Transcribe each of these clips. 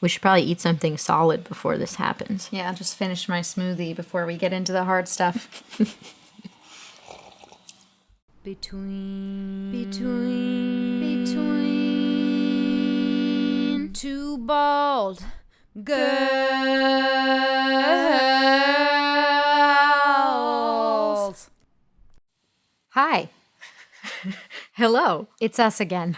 We should probably eat something solid before this happens. Yeah, just finish my smoothie before we get into the hard stuff. Between two bald girls. Hi, Hello. it's us again.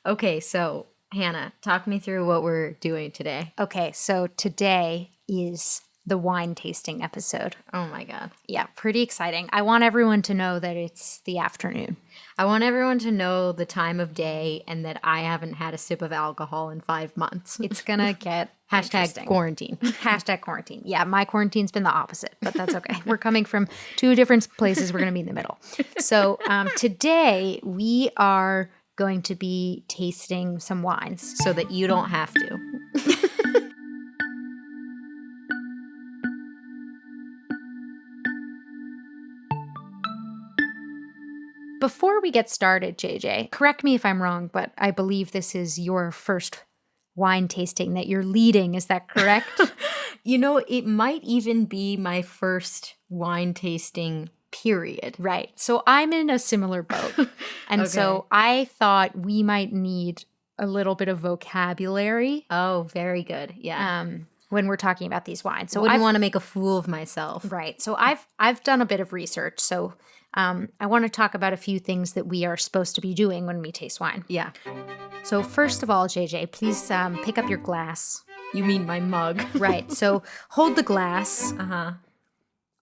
Okay, so Hannah, talk me through what we're doing today. Okay, so today is the wine tasting episode. Oh my God. Yeah, pretty exciting. I want everyone to know that it's the afternoon. I want everyone to know the time of day and that I haven't had a sip of alcohol in 5 months. It's gonna get Hashtag interesting. quarantine. Hashtag quarantine. Yeah, my quarantine's been the opposite, but that's okay. We're coming from two different places. We're gonna be in the middle. So today we are going to be tasting some wines. So that you don't have to. Before we get started, JJ, correct me if I'm wrong, but I believe this is your first wine tasting that you're leading. Is that correct? You know, it might even be my first wine tasting period. Right. So I'm in a similar boat. And so Okay. I thought we might need a little bit of vocabulary Oh, very good. Yeah. when we're talking about these wines. So I wouldn't I've want to make a fool of myself. right. So I've done a bit of research. So I want to talk about a few things that we are supposed to be doing when we taste wine. Yeah. So first of all, JJ, please pick up your glass. You mean my mug. Right. So hold the glass. Uh-huh.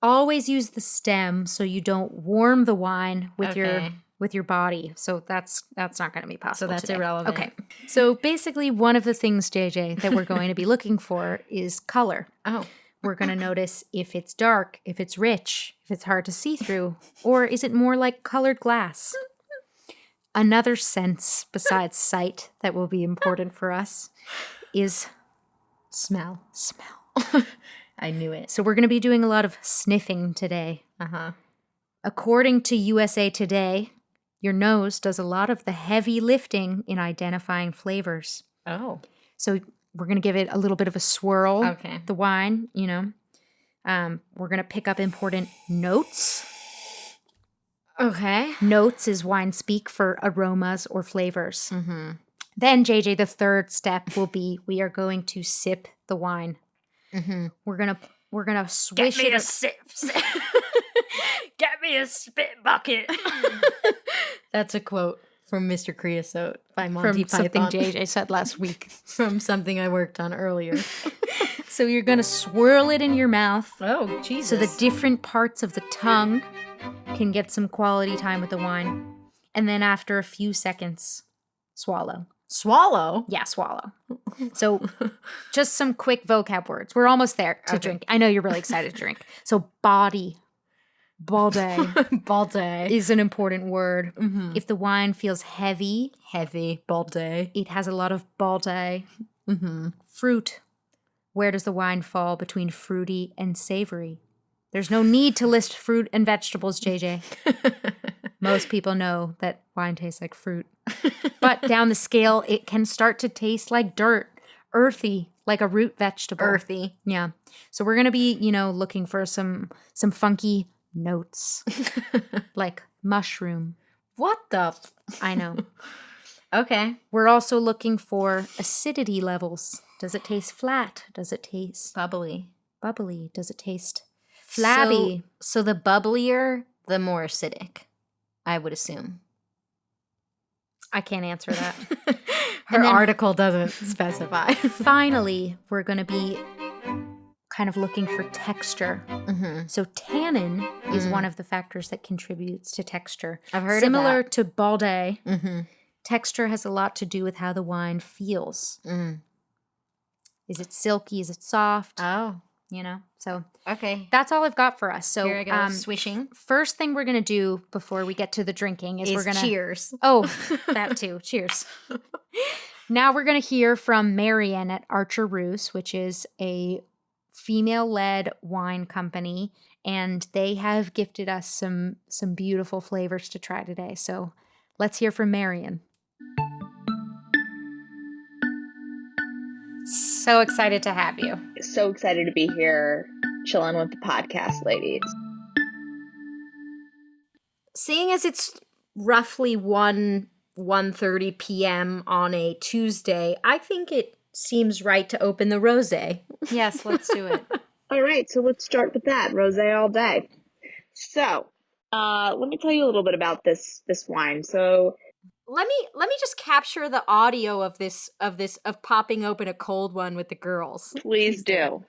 Always use the stem so you don't warm the wine with Okay. your body. So that's not going to be possible. So that's today. irrelevant. Okay. So basically, one of the things, JJ, that we're going to be looking for is color. Oh. We're going to notice if it's dark, if it's rich, if it's hard to see through, or is it more like colored glass? Another sense besides sight that will be important for us is Smell. smell. I knew it. So we're going to be doing a lot of sniffing today. Uh-huh. According to USA Today, your nose does a lot of the heavy lifting in identifying flavors. Oh. So we're going to give it a little bit of a swirl. Okay. The wine, you know. We're going to pick up important notes. Okay. Notes is wine speak for aromas or flavors. Mm-hmm. Then, JJ, the third step will be we are going to sip the wine. Mm-hmm. We're gonna swish it. sip. Get me a spit bucket. That's a quote from Mr. Creosote by Monty From something Python. JJ said last week. From something I worked on earlier. So you're gonna swirl it in your mouth Oh, Jesus. so the different parts of the tongue can get some quality time with the wine. And then after a few seconds, swallow. Swallow? Yeah, swallow. So just some quick vocab words. We're almost there to drink. I know you're really excited to drink. So body. Balde Balde. is an important word. Mm-hmm. If the wine feels heavy, Heavy. Balde. it has a lot of balde. Mm-hmm. Fruit. Where does the wine fall between fruity and savory? There's no need to list fruit and vegetables, JJ. Most people know that wine tastes like fruit. But down the scale, it can start to taste like dirt, earthy, like a root vegetable. Earthy. Yeah. So we're going to be, looking for some funky notes, like mushroom. What the? I know. Okay. We're also looking for acidity levels. Does it taste flat? Does it taste Bubbly. bubbly? Does it taste flabby? So the bubblier, the more acidic, I would assume. I can't answer that. Her And then- article doesn't specify. Finally, we're going to be kind of looking for texture. Mm-hmm. So tannin is one of the factors that contributes to texture. I've heard Similar of that. to balde, Mm-hmm. texture has a lot to do with how the wine feels. Mm. Is it silky? Is it soft? Oh, So okay. that's all I've got for us. So Here I go. Swishing. first thing we're going to do before we get to the drinking is we're going to... cheers. Oh, that too. Cheers. Now we're going to hear from Marion at Archer Roose, which is a female-led wine company, and they have gifted us some beautiful flavors to try today. So let's hear from Marion. So excited to have you. So excited to be here, chilling with the podcast ladies. Seeing as it's roughly 1:30 p.m. on a Tuesday, I think it seems right to open the rosé. Yes, let's do it. All right, so let's start with that. Rosé all day. So, let me tell you a little bit about this wine. So, Let me just capture the audio of this of popping open a cold one with the girls. please do.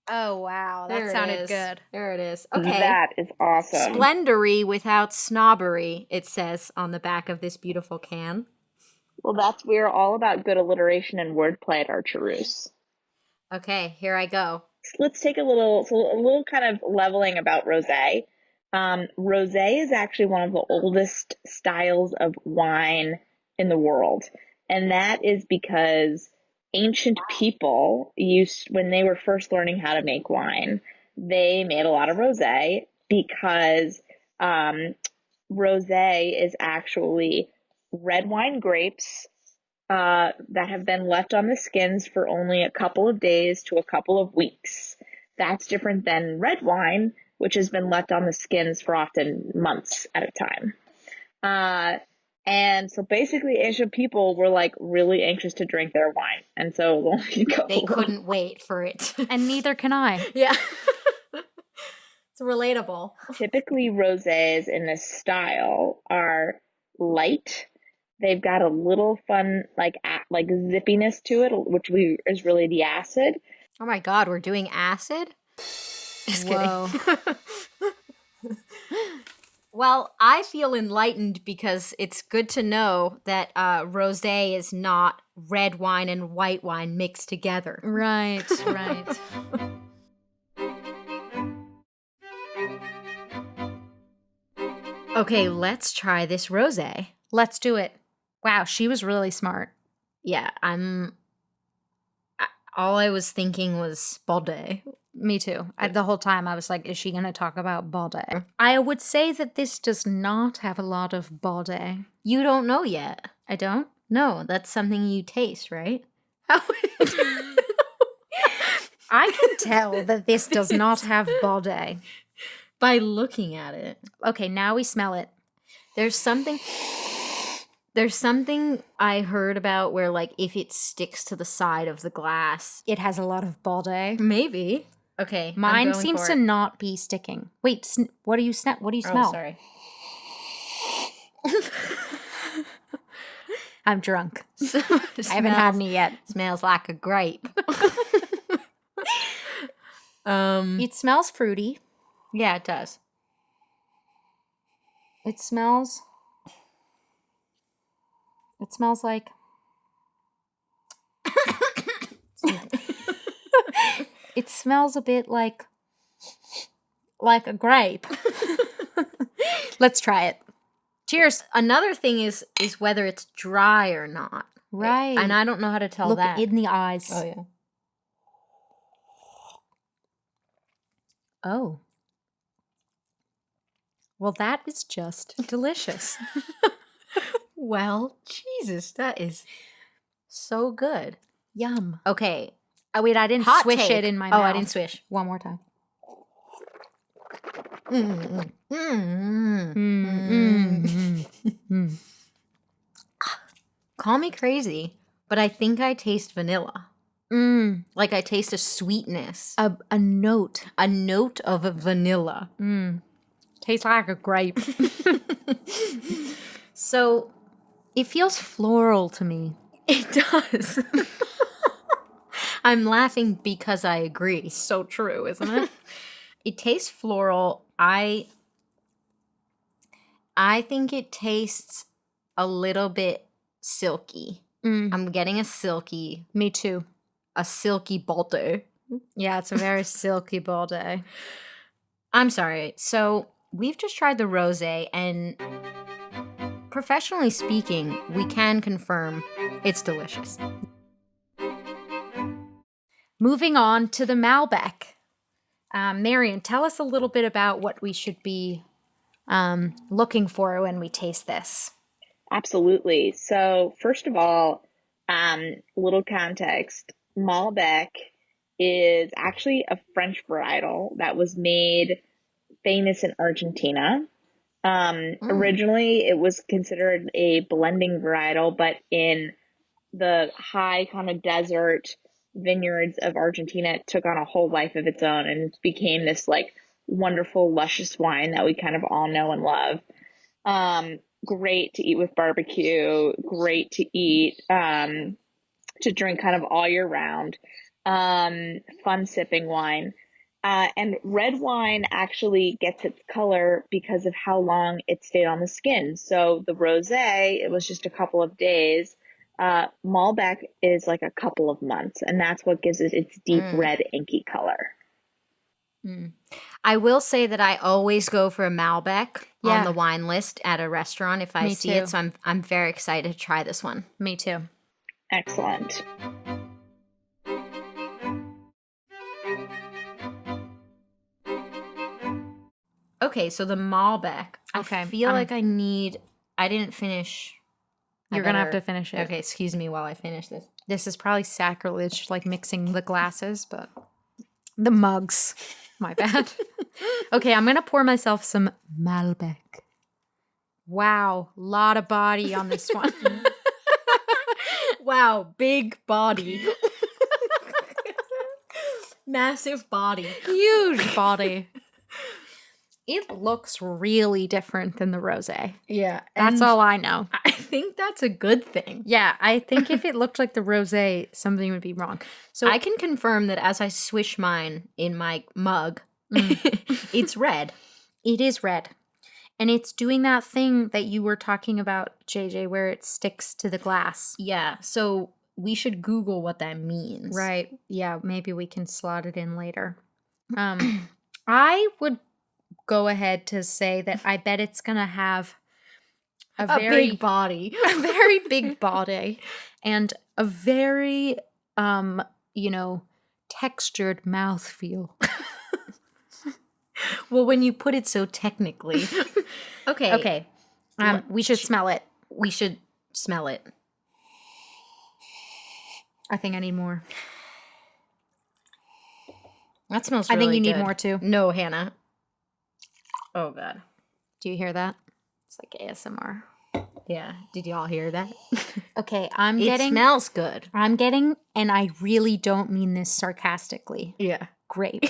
Oh, wow. There That it sounded is. good. There it is. Okay. That is awesome. Splendory without snobbery, it says on the back of this beautiful can. Well, we're all about good alliteration and wordplay at Archer Roose. Okay, here I go. Let's take a little kind of leveling about rosé. Rosé is actually one of the oldest styles of wine in the world. And that is because ancient people when they were first learning how to make wine, they made a lot of rosé because rosé is actually red wine grapes that have been left on the skins for only a couple of days to a couple of weeks. That's different than red wine, which has been left on the skins for often months at a time. And so basically ancient people were like really anxious to drink their wine. And so They couldn't wait for it. And neither can I. Yeah. It's relatable. Typically rosés in this style are light. They've got a little fun like zippiness to it, which is really the acid. Oh my god, we're doing acid? Just Whoa. kidding. Well, I feel enlightened because it's good to know that rosé is not red wine and white wine mixed together. Right, right. Okay, let's try this rosé. Let's do it. Wow, she was really smart. Yeah, all I was thinking was Balde. Me too. The whole time I was like, is she going to talk about Balde? I would say that this does not have a lot of Balde. You don't know yet. I don't? No, that's something you taste, right? How would you I can tell that this does not have Balde. by looking at it. Okay, now we smell it. There's something I heard about where like if it sticks to the side of the glass, It has a lot of Balde. maybe. Okay, Mine seems to not be sticking. Wait, what do you smell? Oh, sorry. I'm drunk. I haven't had any yet. Smells like a grape. It smells fruity. Yeah, it does. It smells like it smells a bit like a grape. Let's try it. Cheers. Another thing is whether it's dry or not. Right. And I don't know how to tell Look that. in the eyes. Oh yeah. Oh. Well, that is just delicious. Well, Jesus, that is so good. Yum. Okay. Oh, wait, I didn't Hot swish take. it in my mouth. Oh, I didn't swish. One more time. Call me crazy, but I think I taste vanilla. Like I taste a sweetness. A note. A note of vanilla. Tastes like a grape. So It feels floral to me. it does. I'm laughing because I agree. So true, isn't it? It tastes floral. I think it tastes a little bit silky. I'm getting a silky Me too. Balde. Yeah, it's a very silky Balde. I'm sorry. So we've just tried the rosé, and professionally speaking, we can confirm it's delicious. Moving on to the Malbec. Marion, tell us a little bit about what we should be looking for when we taste this. Absolutely. So first of all, Little context. Malbec is actually a French varietal that was made famous in Argentina. Originally, it was considered a blending varietal, but in the high kind of desert vineyards of Argentina, it took on a whole life of its own and became this like wonderful, luscious wine that we kind of all know and love. Great to eat with barbecue, great to eat, to drink kind of all year round. Fun sipping wine. And red wine actually gets its color because of how long it stayed on the skin. So the rosé, it was just a couple of days. Malbec is like a couple of months, and that's what gives it its deep red inky color. I will say that I always go for a Malbec on the wine list at a restaurant if I see it. So I'm very excited to try this one. Me too. Excellent. Okay, so the Malbec. I feel like I didn't finish. You're going to have to finish it. Okay, excuse me while I finish this. This is probably sacrilege, like mixing the glasses, but the mugs. My bad. Okay, I'm going to pour myself some Malbec. Wow, lot of body on this one. Wow, big body. Massive body. Huge body. It looks really different than the rosé. Yeah. That's all I know. I think that's a good thing. Yeah, I think if it looked like the rosé, something would be wrong. So I can confirm that as I swish mine in my mug, it's red. It is red. And it's doing that thing that you were talking about, JJ, where it sticks to the glass. Yeah, so we should Google what that means. Right. Yeah, maybe we can slot it in later. I would go ahead to say that I bet it's going to have a very big body. A very big body and a very, textured mouthfeel. Well, when you put it so technically. Okay. We should smell it. We should smell it. I think I need more. That smells really good. I think you need more too. No, Hannah. Oh, God. Do you hear that? It's like ASMR. Yeah. Did y'all hear that? Okay, it smells good. I'm getting, and I really don't mean this sarcastically. Yeah. Grape.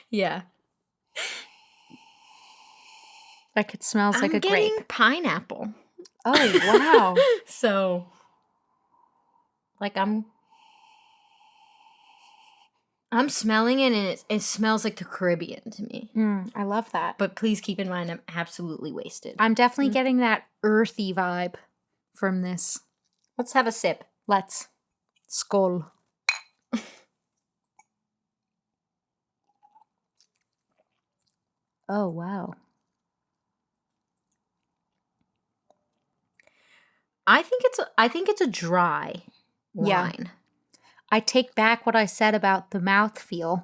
Yeah. Like it smells like a grape. I'm getting pineapple. Oh, wow. So, like I'm smelling it and it smells like the Caribbean to me. I love that. But please keep in mind I'm absolutely wasted. I'm definitely getting that earthy vibe from this. Let's have a sip. Let's. Skål. Oh, wow. I think it's a dry wine. Yeah. I take back what I said about the mouthfeel.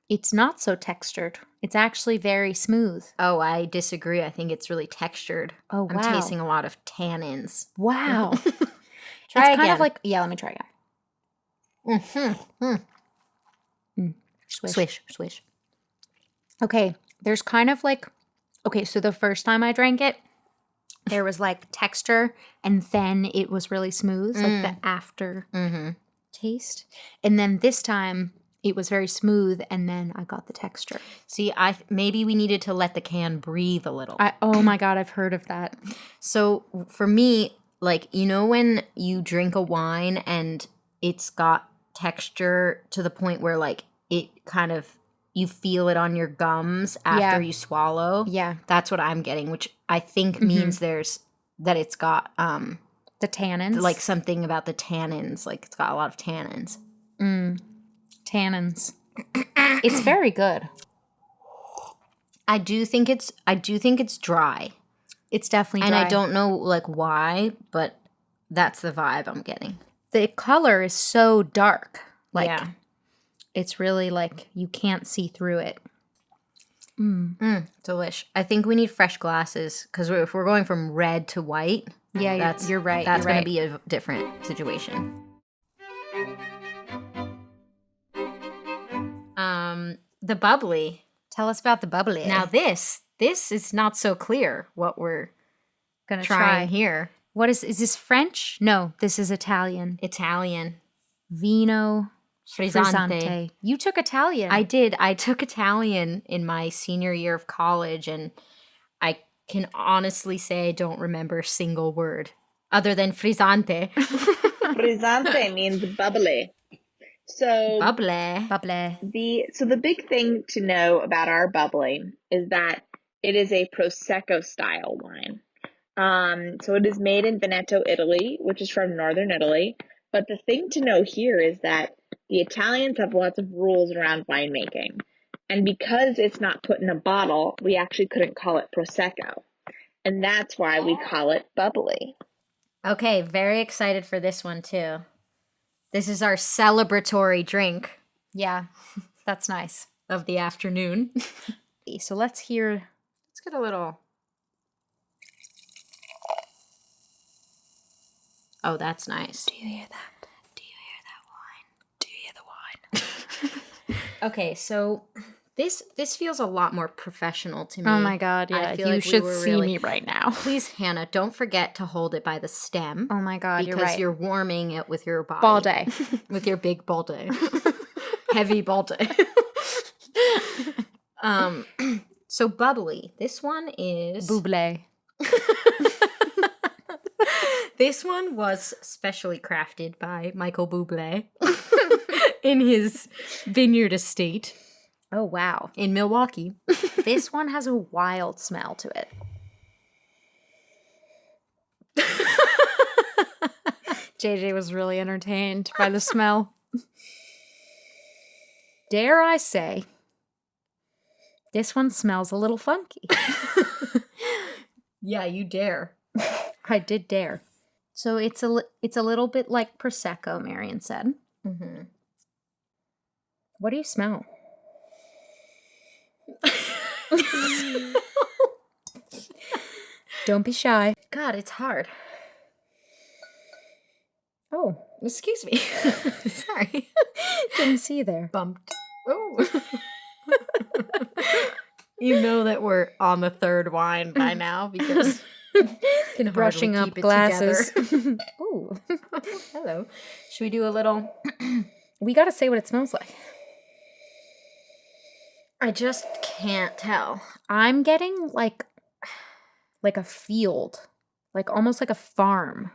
It's not so textured. It's actually very smooth. Oh, I disagree. I think it's really textured. Oh, wow. I'm tasting a lot of tannins. Wow. Try it's again. Kind of like, yeah, let me try again. Swish. Okay, there's kind of like, okay, so the first time I drank it, there was like texture and then it was really smooth, like the after taste. And then this time it was very smooth and then I got the texture. See, maybe we needed to let the can breathe a little. Oh my God, I've heard of that. So for me, like, you know when you drink a wine and it's got texture to the point where like it kind of, you feel it on your gums after you swallow. Yeah. That's what I'm getting, which I think means that it's got the tannins. Like something about the tannins. Like it's got a lot of tannins. Tannins. It's very good. I do think it's dry. It's definitely dry. dry. And I don't know like why, but that's the vibe I'm getting. The color is so dark. Like yeah. It's really like you can't see through it. Delish. I think we need fresh glasses because if we're going from red to white, Yeah, you're right. That's you're going right. to be a different situation. The bubbly. Tell us about the bubbly. Now this is not so clear what we're gonna trying here. What is this French? No, this is Italian. Italian. Vino Frizzante. You took Italian. I did. I took Italian in my senior year of college, and I can honestly say I don't remember a single word other than frizzante. Frizzante means bubbly. So Bubbly. the big thing to know about our bubbly is that it is a Prosecco style wine. So it is made in Veneto, Italy, which is from northern Italy. But the thing to know here is that the Italians have lots of rules around winemaking. And because it's not put in a bottle, we actually couldn't call it Prosecco. And that's why we call it bubbly. Okay, very excited for this one too. This is our celebratory drink Yeah, that's nice. of the afternoon. So let's hear. Let's get a little. Oh, that's nice. Do you hear that? Do you hear that wine? Do you hear the wine? Okay, so this feels a lot more professional to me. Oh my god, I yeah. feel You like we should were see really- me right now. Please, Hannah, don't forget to hold it by the stem. Oh my god, you're because right. you're warming it with your body. Ball day. With your big ball day. Heavy ball day. So bubbly. This one is Buble. This one was specially crafted by Michael Bublé in his vineyard estate Oh wow. in Milwaukee. This one has a wild smell to it. JJ was really entertained by the smell. Dare I say, this one smells a little funky. Yeah, you dare. I did dare. So it's a little bit like Prosecco, Marion said. Mm-hmm. What do you smell? Don't be shy. God, it's hard. Oh, Excuse me. Sorry. didn't see you there. Bumped. Oh. You know that we're on the third wine by now because can Brushing hardly up keep it glasses. together. Ooh. Hello. Should we do a little? We gotta say what it smells like. I just can't tell. I'm getting like a field, like almost like a farm.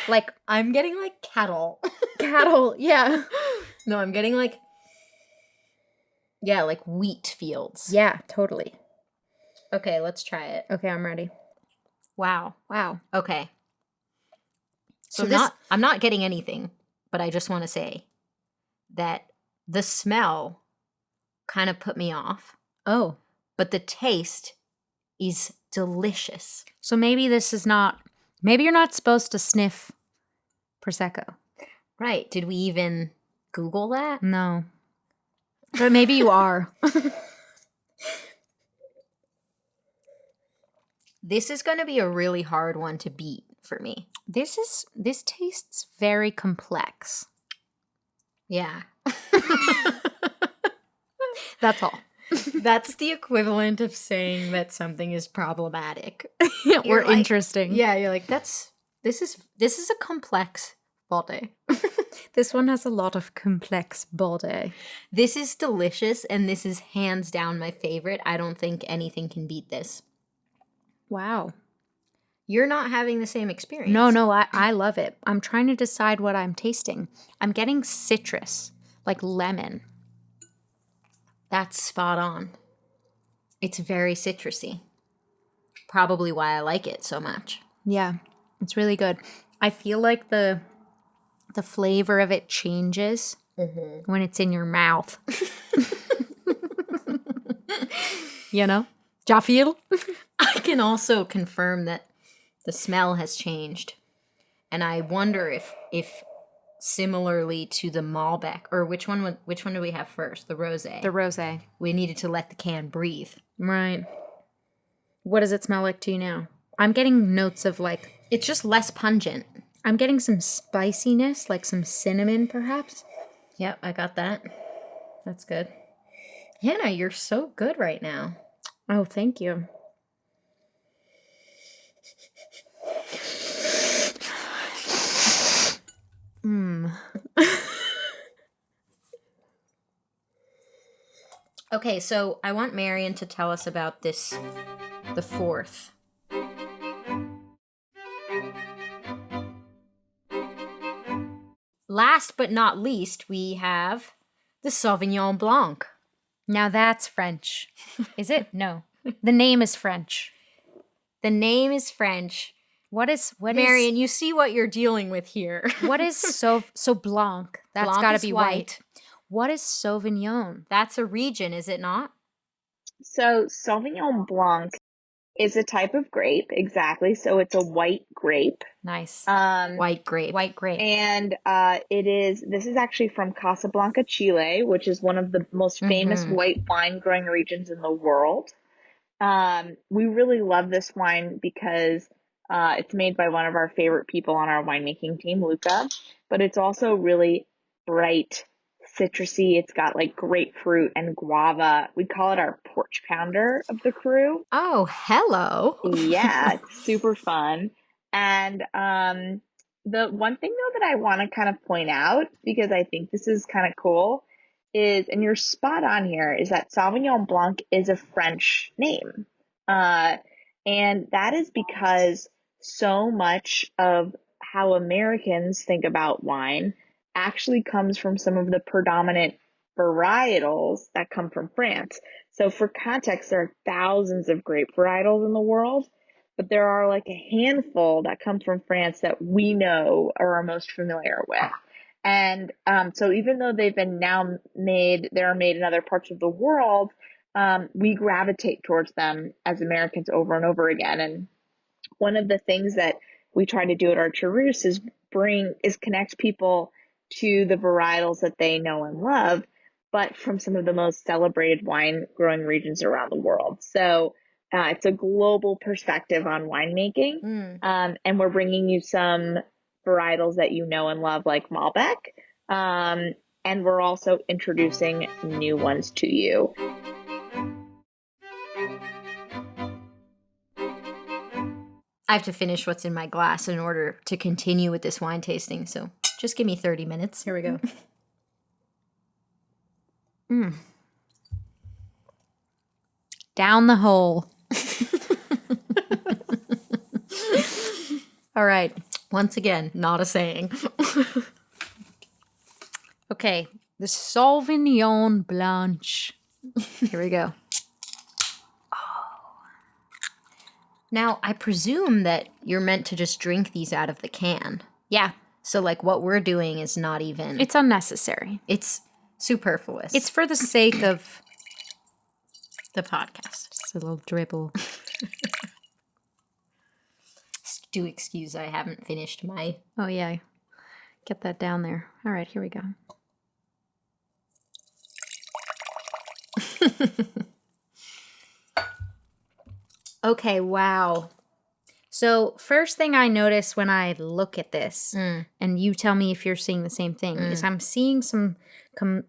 Like I'm getting like cattle. cattle, yeah. No, I'm getting like like wheat fields. Yeah, totally. Okay, let's try it. Okay, I'm ready. Wow. Wow. Okay. So this- I'm not getting anything, but I just want to say that the smell kind of put me off, Oh. but the taste is delicious. So maybe you're not supposed to sniff Prosecco. Right. Did we even Google that? No. But maybe you are. This is going to be a really hard one to beat for me. This tastes very complex. Yeah. That's all. That's the equivalent of saying that something is problematic. Or like- interesting. Yeah, you're like, this is a complex body. This one has a lot of complex body. This is delicious, and this is hands down my favorite. I don't think anything can beat this. Wow. You're not having the same experience. No, I love it. I'm trying to decide what I'm tasting. I'm getting citrus, like lemon. That's spot on. It's very citrusy. Probably why I like it so much. Yeah, it's really good. I feel like the flavor of it changes when it's in your mouth. You know? Ja feel? I can also confirm that the smell has changed. And I wonder if similarly to the Malbec. Or which one do we have first? The rosé. The rosé. We needed to let the can breathe. Right. What does it smell like to you now? I'm getting notes of like... It's just less pungent. I'm getting some spiciness, like some cinnamon, perhaps. Yep, I got that. That's good. Hannah, you're so good right now. Oh, thank you. Okay, so I want Marion to tell us about this, the fourth. Last but not least, we have the Sauvignon Blanc. Now that's French. Is it? No. The name is French. The name is French. What is Marion, you see what you're dealing with here. What is so Blanc? That's Blanc got to is be white. What is Sauvignon? That's a region, is it not? So Sauvignon Blanc is a type of grape, exactly. So it's a white grape. Nice. White grape. White grape. And this is actually from Casablanca, Chile, which is one of the most famous white wine growing regions in the world. We really love this wine because it's made by one of our favorite people on our winemaking team, Luca, but it's also really bright, citrusy. It's got like grapefruit and guava. We call it our porch pounder of the crew. Oh, hello. Yeah, it's super fun. And the one thing though that I want to kind of point out, because I think this is kind of cool, is, and you're spot on here, is that Sauvignon Blanc is a French name. And that is because so much of how Americans think about wine actually comes from some of the predominant varietals that come from France. So for context, there are thousands of grape varietals in the world, but there are like a handful that come from France that we know or are most familiar with. And so even though they've been now made, they're made in other parts of the world, we gravitate towards them as Americans over and over again. And one of the things that we try to do at Archer Roose is connect people to the varietals that they know and love, but from some of the most celebrated wine growing regions around the world. So it's a global perspective on winemaking. And we're bringing you some varietals that you know and love, like Malbec. And we're also introducing new ones to you. I have to finish what's in my glass in order to continue with this wine tasting, so just give me 30 minutes. Here we go. Down the hole. All right. Once again, not a saying. Okay. The Sauvignon Blanc. Here we go. Now, I presume that you're meant to just drink these out of the can. Yeah. So, like, what we're doing is not even... It's unnecessary. It's superfluous. It's for the sake of the podcast. Just a little dribble. Do excuse, I haven't finished my... Oh, yeah. Get that down there. All right, here we go. Okay, wow. So first thing I notice when I look at this, and you tell me if you're seeing the same thing, is I'm seeing some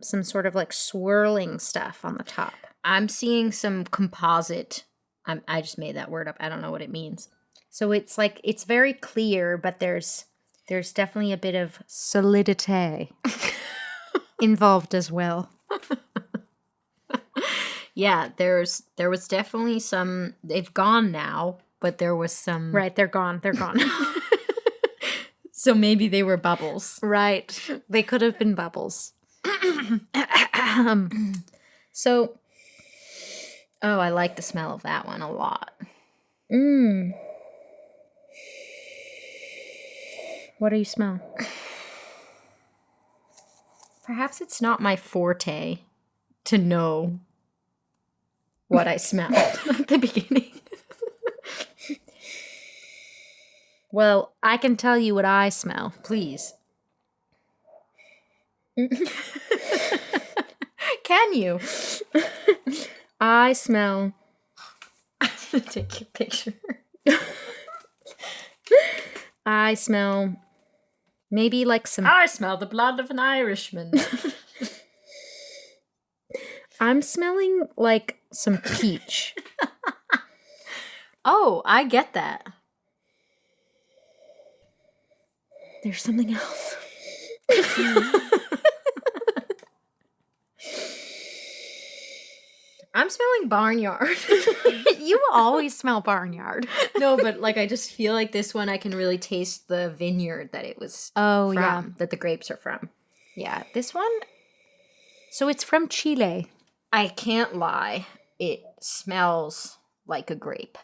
sort of like swirling stuff on the top. I'm seeing some composite. I just made that word up. I don't know what it means. So it's like, it's very clear, but there's definitely a bit of solidity involved as well. Yeah, there was definitely some, they've gone now, but there was some. Right, they're gone. So maybe they were bubbles. Right. They could have been bubbles. So, oh, I like the smell of that one a lot. What do you smell? Perhaps it's not my forte to know what I smelled at the beginning. Well, I can tell you what I smell. Please. Can you? I smell. I'm gonna take your picture. I smell maybe like some. I smell the blood of an Irishman. I'm smelling like some peach. Oh, I get that. There's something else. I'm smelling barnyard. You always smell barnyard. No, but like I just feel like this one I can really taste the vineyard that it was Oh, from, yeah. that the grapes are from. Yeah, this one. So it's from Chile. I can't lie. It smells like a grape.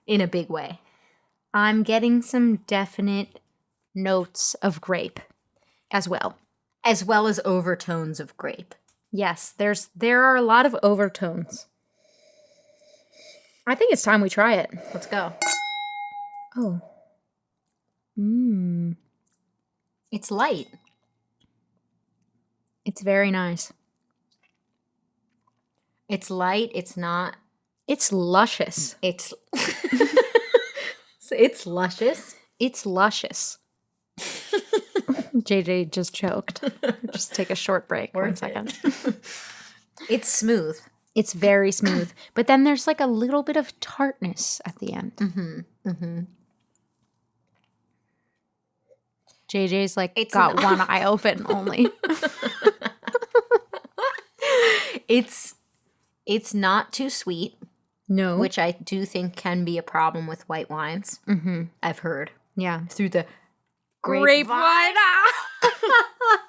In a big way. I'm getting some definite notes of grape as well. As well as overtones of grape. Yes, there are a lot of overtones. I think it's time we try it. Let's go. Oh. It's light. It's very nice. It's light. It's not. It's luscious. It's. It's luscious. It's luscious. JJ just choked. Just take a short break. 1 second. It's smooth. It's very smooth. But then there's like a little bit of tartness at the end. JJ's like got one eye open only. It's not too sweet. No. Which I do think can be a problem with white wines. I've heard. Yeah. Through the grapevine.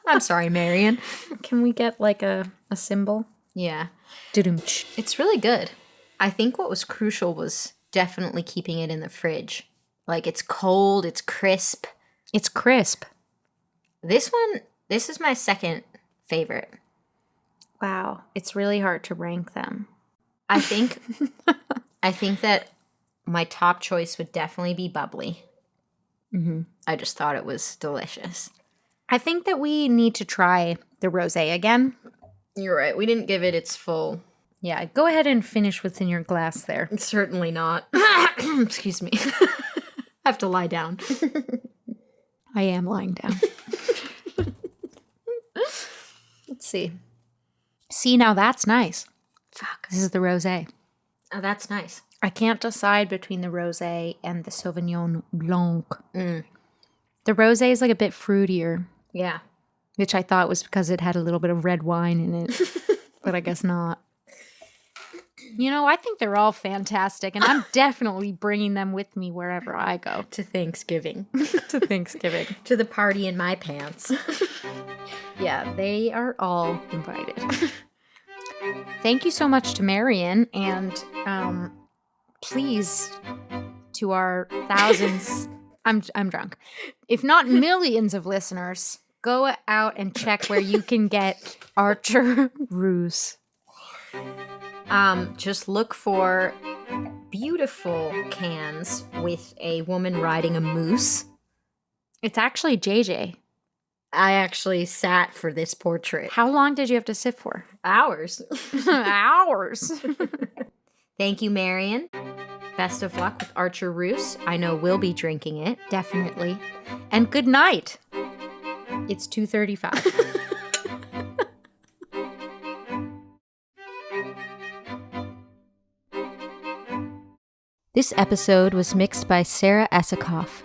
I'm sorry, Marion. Can we get like a symbol? Yeah. Dudum-ch. It's really good. I think what was crucial was definitely keeping it in the fridge. Like, it's cold, it's crisp. It's crisp. This is my second favorite. Wow. It's really hard to rank them. I think that my top choice would definitely be bubbly. I just thought it was delicious. I think that we need to try the rosé again. You're right. We didn't give it its full. Yeah, go ahead and finish what's in your glass there. Certainly not. Excuse me. I have to lie down. I am lying down. Let's see. See, now that's nice. Fuck. This is the rosé. Oh, that's nice. I can't decide between the rosé and the Sauvignon Blanc. The rosé is like a bit fruitier. Yeah. Which I thought was because it had a little bit of red wine in it. But I guess not. You know, I think they're all fantastic, and I'm definitely bringing them with me wherever I go. To Thanksgiving. To Thanksgiving. To the party in my pants. Yeah, they are all invited. Thank you so much to Marion, and please, to our thousands, I'm drunk, if not millions of listeners, go out and check where you can get Archer Roose. Just look for beautiful cans with a woman riding a moose. It's actually JJ. I actually sat for this portrait. How long did you have to sit for? Hours. Hours. Thank you, Marion. Best of luck with Archer Roose. I know we'll be drinking it. Definitely. And good night. It's 2:35. This episode was mixed by Sarah Esikoff.